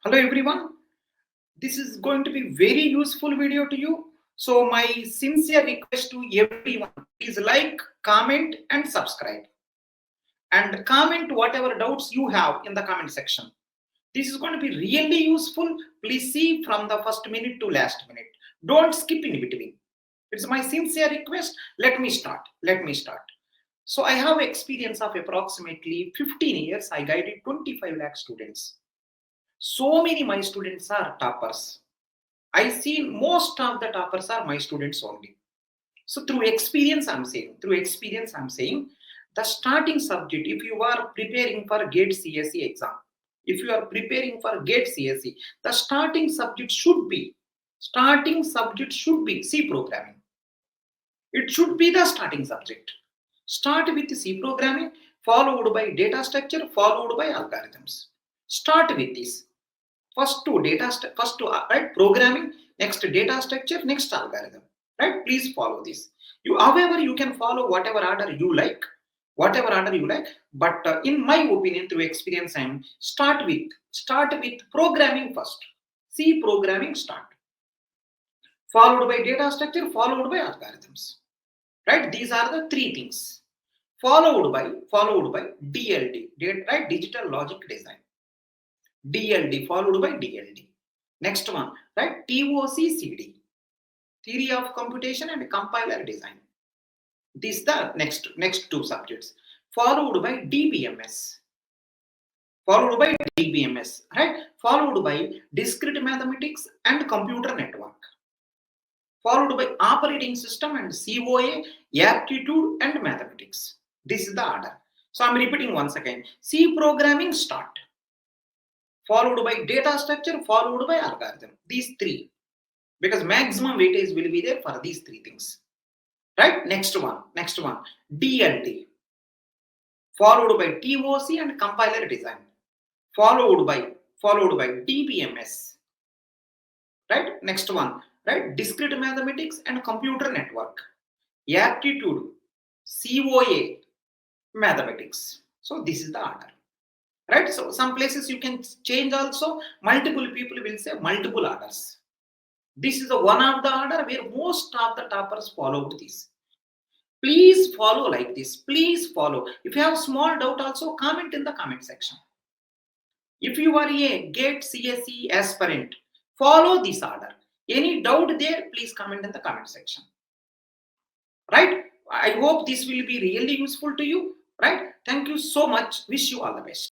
Hello everyone, this is going to be very useful video to you. So my sincere request to everyone, please like, comment and subscribe. And comment whatever doubts you have in the comment section. This is going to be really useful. Please see from the first minute to last minute. Don't skip in between. It's my sincere request. Let me start. So I have experience of approximately 15 years. I guided 25 lakh students. So many my students are toppers. I see most of the toppers are my students only. So through experience, I'm saying, the starting subject, if you are preparing for GATE CSE exam, the starting subject should be C programming. It should be the starting subject. Start with C programming, followed by data structure, followed by algorithms. Start with this. First to programming, next data structure, next algorithm. Right? Please follow this. However, you can follow whatever order you like. But in my opinion, through experience, start with programming first. C programming start, followed by data structure, followed by algorithms. Right? These are the three things. Followed by DLD, right? Digital logic design. DLD followed by DLD. Next one, right? TOCCD, theory of computation and compiler design. These the next two subjects. Followed by DBMS. Right? Followed by discrete mathematics and computer network. Followed by operating system and COA, aptitude and mathematics. This is the order. So I'm repeating once again. C programming start, followed by data structure, followed by algorithm. These three, because maximum weightage will be there for these three things. Right? Next one, DLD, followed by TOC and compiler design, followed by DBMS. Right? Next one, right? Discrete mathematics and computer network, aptitude, COA, mathematics. So this is the order. Right? So some places you can change also. Multiple people will say multiple orders. This is the one of the order where most of the toppers followed this. Please follow like this. Please follow. If you have small doubt also, comment in the comment section. If you are a GATE CSE aspirant, follow this order. Any doubt there, please comment in the comment section. Right? I hope this will be really useful to you. Right? Thank you so much. Wish you all the best.